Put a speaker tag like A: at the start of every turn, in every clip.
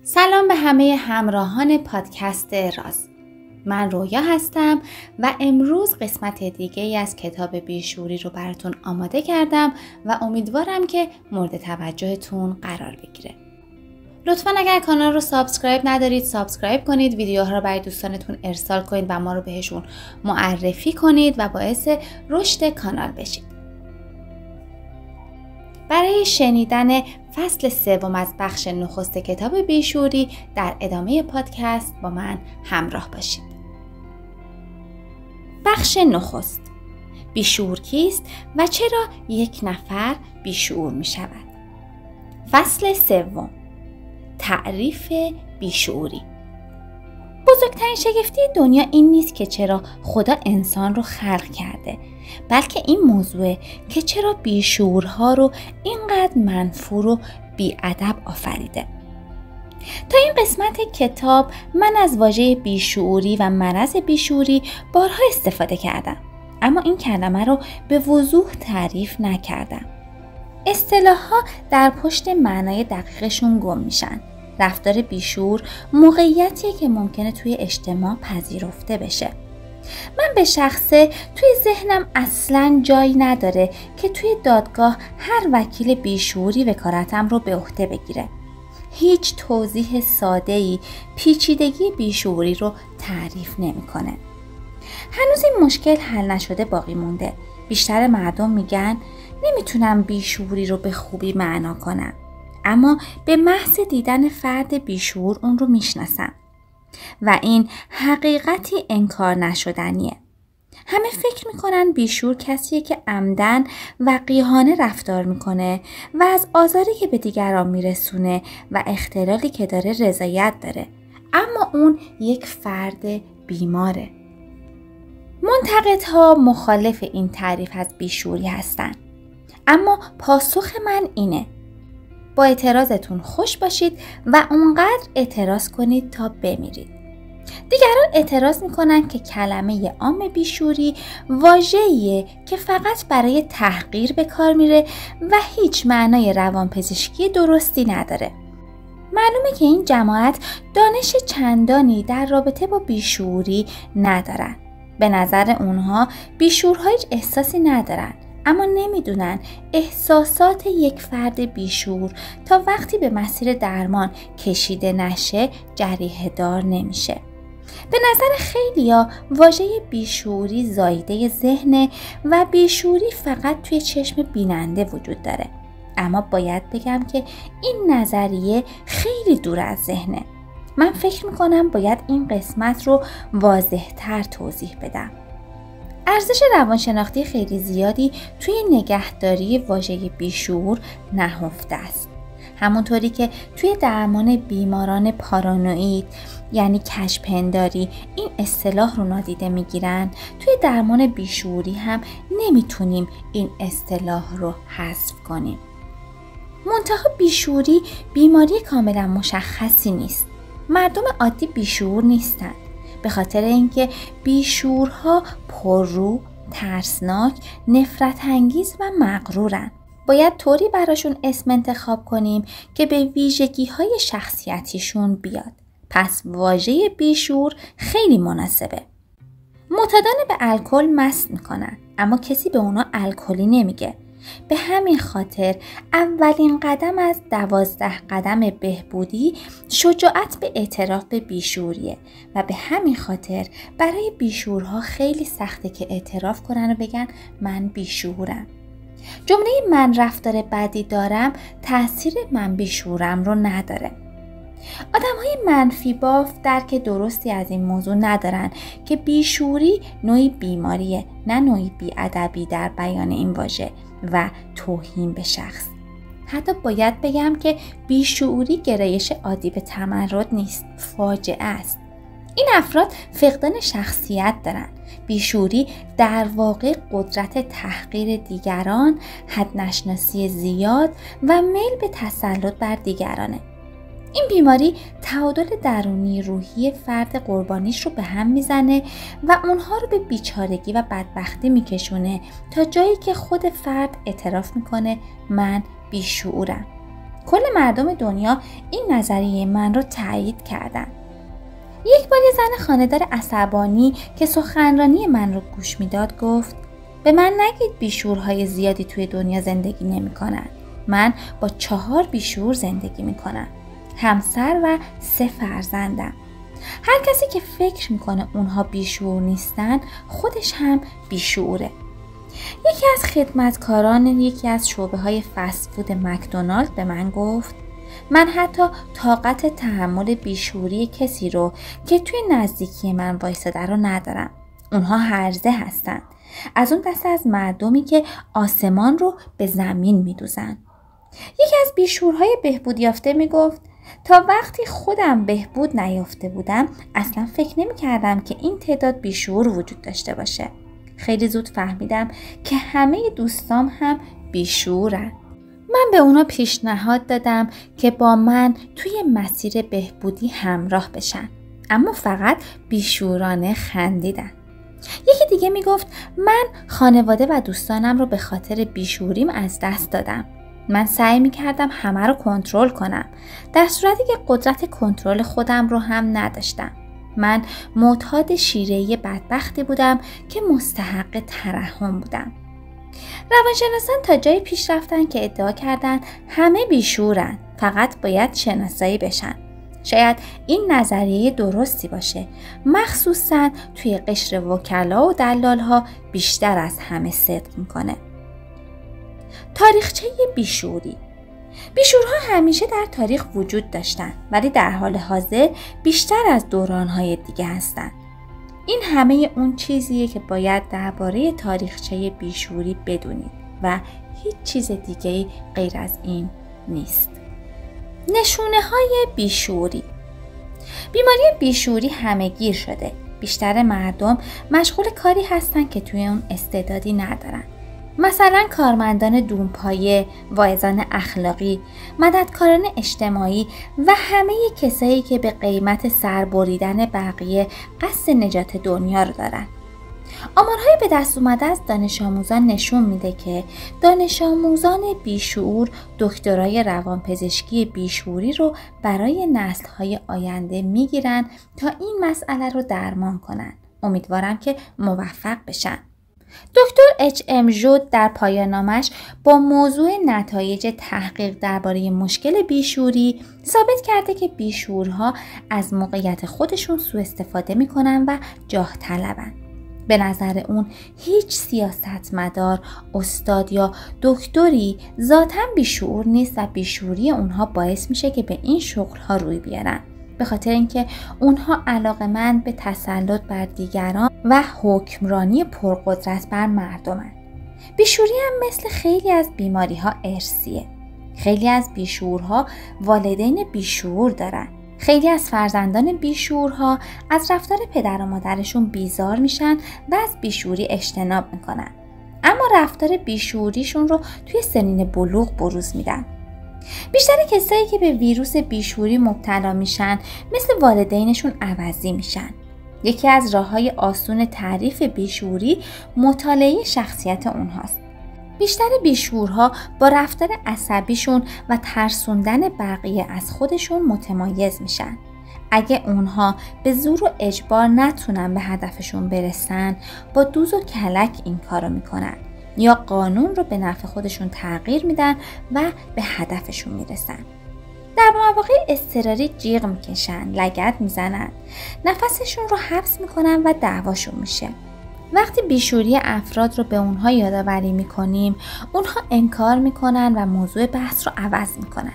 A: سلام به همه همراهان پادکست راز. من رویا هستم و امروز قسمت دیگه ای از کتاب بیشعوری رو براتون آماده کردم و امیدوارم که مورد توجهتون قرار بگیره. لطفاً اگر کانال رو سابسکرایب ندارید سابسکرایب کنید، ویدیوها رو برای دوستانتون ارسال کنید و ما رو بهشون معرفی کنید و باعث رشد کانال بشید. برای شنیدن فصل 3 از بخش نخست کتاب بیشعوری در ادامه پادکست با من همراه باشید. بخش نخست: بیشعور کیست و چرا یک نفر بیشعور می شود؟ فصل 3: تعریف بیشعوری. بزرگترین شگفتی دنیا این نیست که چرا خدا انسان رو خلق کرده، بلکه این موضوع که چرا بیشعورها رو اینقدر منفور و بی‌ادب آفریده. تا این قسمت کتاب من از واژه بیشعوری و مرض بیشعوری بارها استفاده کردم، اما این کلمه رو به وضوح تعریف نکردم. اصطلاح‌ها در پشت معنای دقیقشون گم میشن. رفتار بیشعور موقعیتیه که ممکنه توی اجتماع پذیرفته بشه. من به شخصه توی ذهنم اصلاً جایی نداره که توی دادگاه هر وکیل بیشعوری وکالتم رو به عهده بگیره. هیچ توضیح ساده‌ای پیچیدگی بیشعوری رو تعریف نمی‌کنه. هنوز این مشکل حل نشده باقی مونده. بیشتر مردم میگن نمیتونم بیشعوری رو به خوبی معنا کنم، اما به محض دیدن فرد بیشعور اون رو میشناسن و این حقیقتی انکار نشدنیه. همه فکر میکنن بیشعور کسیه که عمدن وقیحانه رفتار میکنه و از آزاری که به دیگران میرسونه و اختلالی که داره رضایت داره، اما اون یک فرد بیماره. منتقدها مخالف این تعریف از بیشعوری هستن، اما پاسخ من اینه: با اعتراضتون خوش باشید و اونقدر اعتراض کنید تا بمیرید. دیگران اعتراض میکنن که کلمه عام بیشعوری واژه‌ایه که فقط برای تحقیر به کار میره و هیچ معنای روانپزشکی درستی نداره. معلومه که این جماعت دانش چندانی در رابطه با بیشعوری ندارن. به نظر اونها بیشعورها هیچ احساسی ندارن، اما نمیدونن احساسات یک فرد بیشعور تا وقتی به مسیر درمان کشیده نشه جریحه دار نمیشه. به نظر خیلیا واژه بیشعوری زایده ذهنه و بیشعوری فقط توی چشم بیننده وجود داره، اما باید بگم که این نظریه خیلی دور از ذهنه. من فکر میکنم باید این قسمت رو واضح‌تر توضیح بدم. ارزش روانشناختی خیلی زیادی توی نگهداری واژه بیشعور نهفته است. همونطوری که توی درمان بیماران پارانوید یعنی کژپنداری این اصطلاح رو نادیده میگیرن، توی درمان بیشعوری هم نمیتونیم این اصطلاح رو حذف کنیم. منتها بیشعوری بیماری کاملا مشخصی نیست. مردم عادی بیشعور نیستن، به خاطر اینکه بیشعورها پررو، ترسناک، نفرت انگیز و مغرورن. باید طوری براشون اسم انتخاب کنیم که به ویژگی‌های شخصیتیشون بیاد. پس واژه بیشعور خیلی مناسبه. معتادان به الکل مست میکنن، اما کسی به اونا الکلی نمیگه. به همین خاطر اولین قدم از 12 قدم بهبودی شجاعت به اعتراف به بیشعوریه و به همین خاطر برای بیشعورها خیلی سخته که اعتراف کنن و بگن من بیشعورم. جمله من رفتار بدی دارم تأثیر من بیشعورم رو نداره. آدم‌های منفی باف درک درستی از این موضوع ندارن که بیشعوری نوعی بیماریه، نه نوعی بی‌ادبی در بیان این واژه و توهین به شخص. حتی باید بگم که بیشعوری گرایش عادی به تمرد نیست، فاجعه است. این افراد فقدان شخصیت دارن. بیشعوری در واقع قدرت تحقیر دیگران، حد نشناسی زیاد و میل به تسلط بر دیگرانه. این بیماری تعادل درونی روحی فرد قربانیش رو به هم میزنه و اونها رو به بیچارگی و بدبختی میکشونه تا جایی که خود فرد اعتراف میکنه من بیشعورم. کل مردم دنیا این نظریه من رو تایید کردن. یک بار یه زن خانه‌دار عصبانی که سخنرانی من رو گوش میداد گفت: به من نگید بیشعورهای زیادی توی دنیا زندگی نمی‌کنن. من با 4 بیشعور زندگی می‌کنم. همسر و 3 فرزندم. هر کسی که فکر میکنه اونها بیشعور نیستن خودش هم بیشعوره. یکی از خدمتکاران یکی از شعبه‌های فست فود مکدونالد به من گفت: من حتی طاقت تحمل بیشعوری کسی رو که توی نزدیکی من وایساده رو ندارم. اونها هرزه هستن. از اون دسته از مردمی که آسمان رو به زمین میدوزن. یکی از بیشعورهای بهبود یافته میگفت: تا وقتی خودم بهبود نیافته بودم اصلا فکر نمی کردم که این تعداد بیشعور وجود داشته باشه. خیلی زود فهمیدم که همه دوستام هم بیشعورن. من به اونا پیشنهاد دادم که با من توی مسیر بهبودی همراه بشن، اما فقط بیشعورانه خندیدن. یکی دیگه می گفت: من خانواده و دوستانم رو به خاطر بیشعوریم از دست دادم. من سعی می کردم همه رو کنترل کنم، در صورتی که قدرت کنترل خودم رو هم نداشتم. من معتاد شیره‌ای بدبختی بودم که مستحق ترحم بودم. روانشناسان تا جایی پیش رفتن که ادعا کردن همه بیشعورن، فقط باید شناسایی بشن. شاید این نظریه درستی باشه، مخصوصاً توی قشر وکلا و دلال‌ها بیشتر از همه صدق میکنه. تاریخچه بیشعوری. بیشعورها همیشه در تاریخ وجود داشتن، ولی در حال حاضر بیشتر از دوران‌های دیگه هستن. این همه اون چیزیه که باید درباره تاریخچه بیشعوری بدونید و هیچ چیز دیگه‌ای غیر از این نیست. نشونه‌های بیشعوری. بیماری بیشعوری همه‌گیر شده. بیشتر مردم مشغول کاری هستن که توی اون استعدادی ندارن. مثلا کارمندان دونپایه، واعظان اخلاقی، مددکاران اجتماعی و همه کسایی که به قیمت سربریدن بقیه قصد نجات دنیا رو دارن. آمارهای به دست اومده از دانش آموزان نشون میده که دانش آموزان بیشعور دکترای روانپزشکی بیشعوری رو برای نسل‌های آینده میگیرن تا این مسئله رو درمان کنن. امیدوارم که موفق بشن. دکتر اچ.ام. ژود در پایان نامش با موضوع نتایج تحقیق درباره مشکل بیشعوری ثابت کرده که بیشعورها از موقعیت خودشون سوء استفاده میکنن و جاه طلبن. به نظر اون هیچ سیاستمدار، استاد یا دکتری ذاتاً بیشعور نیست و بیشعوری اونها باعث میشه که به این شغلها روی بیارن، به خاطر اینکه اونها علاقه‌مند به تسلط بر دیگران و حکمرانی پرقدرت بر مردمن. بیشعوری هم مثل خیلی از بیماری‌ها ارثیه. خیلی از بیشعورها والدین بیشعور دارن. خیلی از فرزندان بیشعورها از رفتار پدر و مادرشون بیزار میشن و از بیشعوری اجتناب میکنن، اما رفتار بیشعوریشون رو توی سنین بلوغ بروز میدن. بیشتر کسایی که به ویروس بیشعوری مبتلا میشن مثل والدینشون عوضی میشن. یکی از راه‌های آسون تعریف بیشعوری مطالعه شخصیت اونهاست. بیشتر بیشعورها با رفتار عصبیشون و ترسوندن بقیه از خودشون متمایز میشن. اگه اونها به زور و اجبار نتونن به هدفشون برسن، با دوز و کلک این کارو میکنن یا قانون رو به نفع خودشون تغییر میدن و به هدفشون میرسن. در مواقع اضطراری جیغ میکشن، لگد میزنن، نفسشون رو حبس میکنن و دعواشون میشه. وقتی بیشعوری افراد رو به اونها یادآوری میکنیم، اونها انکار میکنن و موضوع بحث رو عوض میکنن.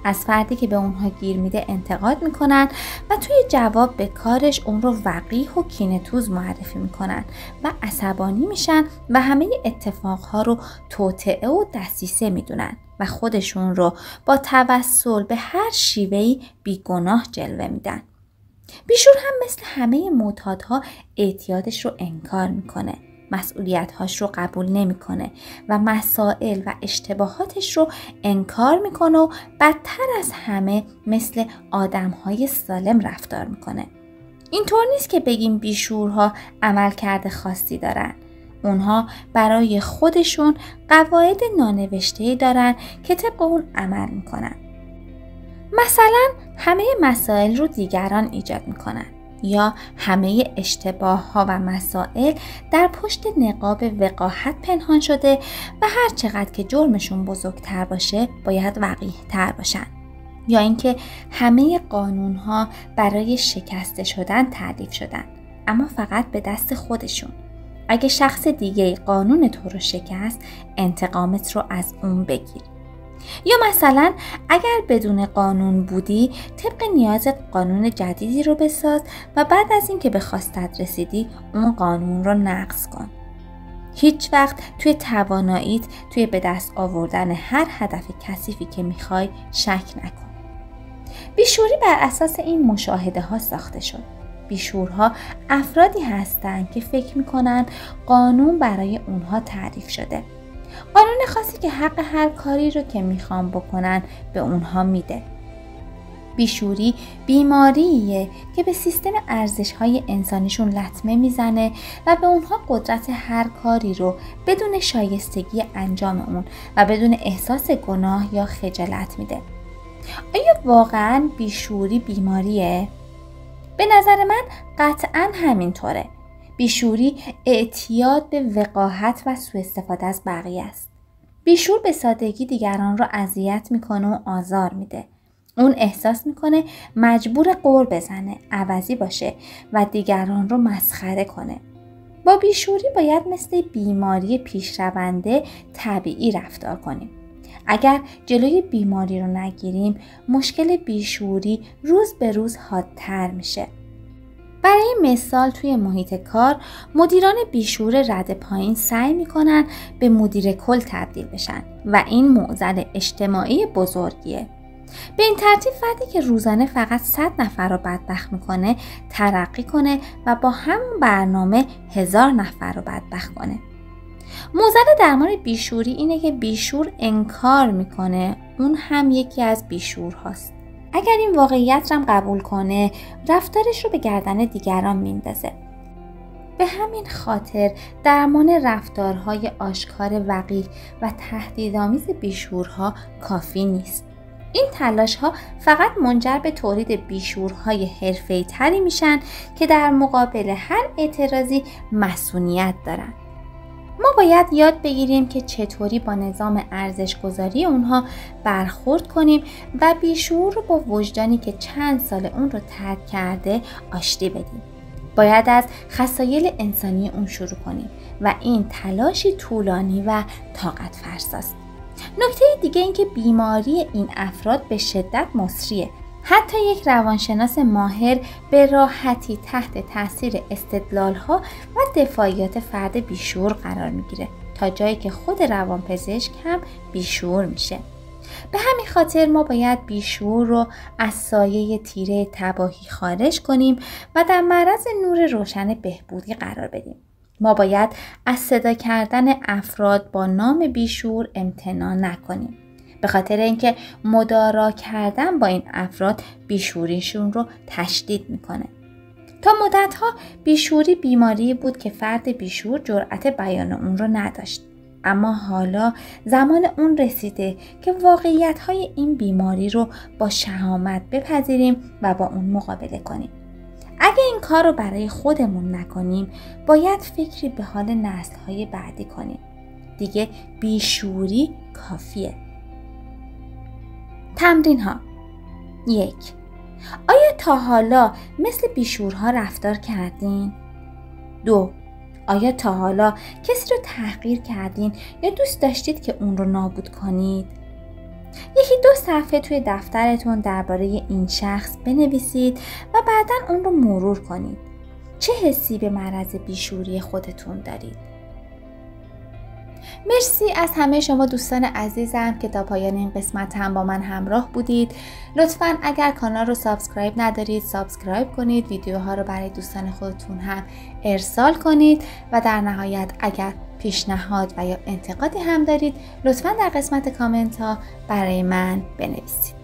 A: از فردی که به اونها گیر میده انتقاد میکنن و توی جواب به کارش اون رو وقیح و کینه‌توز معرفی میکنن و عصبانی میشن و همه اتفاقها رو توطئه و دسیسه میدونن و خودشون رو با توسل به هر شیوهی بیگناه جلوه میدن. بیشعور هم مثل همه معتادها اعتیادش رو انکار میکنه، مسئولیت‌هاش رو قبول نمیکنه و مسائل و اشتباهاتش رو انکار میکنه و بدتر از همه مثل آدم‌های سالم رفتار میکنه. اینطور نیست که بگیم بیشعورها عملکرد خاصی دارن. اونها برای خودشون قواعد نانوشته‌ای دارن که طبق اون عمل میکنن. مثلا همه مسائل رو دیگران ایجاد میکنن یا همه اشتباه ها و مسائل در پشت نقاب وقاحت پنهان شده و هر چقدر که جرمشون بزرگتر باشه باید وقیح تر باشن. یا اینکه همه قانون ها برای شکسته شدن تعریف شدن اما فقط به دست خودشون. اگه شخص دیگه قانون تو رو شکست انتقامت رو از اون بگیر. یا مثلا اگر بدون قانون بودی طبق نیازت قانون جدیدی رو بساز و بعد از اینکه به خواستت رسیدی اون قانون رو نقض کن. هیچ وقت توی تواناییت توی به دست آوردن هر هدف کثیفی که میخوای شک نکن. بیشوری بر اساس این مشاهده ها ساخته شد. بیشورها افرادی هستند که فکر میکنن قانون برای اونها تعریف شده. قانون خاصی که حق هر کاری رو که میخوان بکنن به اونها میده. بیشوری بیماریه که به سیستم ارزش‌های انسانیشون لطمه میزنه و به اونها قدرت هر کاری رو بدون شایستگی انجام اون و بدون احساس گناه یا خجالت میده. آیا واقعاً بیشوری بیماریه؟ به نظر من قطعاً همینطوره. بیشوری اعتیاد به وقاحت و سوء استفاده از بقیه است. بیشور به سادگی دیگران رو اذیت میکنه و آزار میده. اون احساس میکنه مجبور غر بزنه، عوضی باشه و دیگران رو مسخره کنه. با بیشوری باید مثل بیماری پیشرونده طبیعی رفتار کنیم. اگر جلوی بیماری رو نگیریم، مشکل بیشوری روز به روز حادتر میشه. برای مثال توی محیط کار، مدیران بیشور رده پایین سعی میکنن به مدیر کل تبدیل بشن و این معضل اجتماعی بزرگیه. به این ترتیب فردی که روزانه فقط 100 نفر رو بدبخت میکنه ترقی کنه و با همون برنامه 1000 نفر رو بدبخت کنه. معضل درمان بیشوری اینه که بیشور انکار میکنه اون هم یکی از بیشور هاست. اگر این واقعیت رو هم قبول کنه رفتارش رو به گردن دیگران میندازه. به همین خاطر درمان رفتارهای آشکار وقیح و تهدیدآمیز بیشورها کافی نیست. این تلاش‌ها فقط منجر به تولید بیشورهای حرفه‌ای تری میشن که در مقابل هر اعتراضی مسئولیت دارن. ما باید یاد بگیریم که چطوری با نظام ارزش‌گذاری اونها برخورد کنیم و بیشعور رو با وجدانی که چند سال اون رو ترک کرده آشتی بدیم. باید از خصایل انسانی اون شروع کنیم و این تلاشی طولانی و طاقت فرساست. نکته دیگه این که بیماری این افراد به شدت مصریه. حتی یک روانشناس ماهر به راحتی تحت تاثیر استدلال‌ها و دفاعیات فرد بیشعور قرار میگیره تا جایی که خود روانپزشک هم بیشعور میشه. به همین خاطر ما باید بیشعور رو از سایه تیره تباهی خارج کنیم و در معرض نور روشن بهبودی قرار بدیم. ما باید از صدا کردن افراد با نام بیشعور امتناع نکنیم. به خاطر اینکه مدارا کردن با این افراد بیشعوریشون رو تشدید میکنه. تا مدتها بیشعوری بیماری بود که فرد بیشعور جرأت بیان اون رو نداشت. اما حالا زمان اون رسیده که واقعیت‌های این بیماری رو با شهامت بپذیریم و با اون مقابله کنیم. اگه این کار رو برای خودمون نکنیم، باید فکری به حال نسل‌های بعدی کنیم. دیگه بیشعوری کافیه. تمرین ها. 1. آیا تا حالا مثل بیشعورها رفتار کردین؟ 2. آیا تا حالا کسی رو تحقیر کردین یا دوست داشتید که اون رو نابود کنید؟ 1-2 صفحه توی دفترتون درباره این شخص بنویسید و بعداً اون رو مرور کنید. چه حسی به معرض بیشعوری خودتون دارید؟ مرسی از همه شما دوستان عزیزم که تا پایان این قسمت هم با من همراه بودید. لطفاً اگر کانال رو سابسکرایب ندارید سابسکرایب کنید، ویدیوها رو برای دوستان خودتون هم ارسال کنید و در نهایت اگر پیشنهاد و یا انتقادی هم دارید لطفاً در قسمت کامنت ها برای من بنویسید.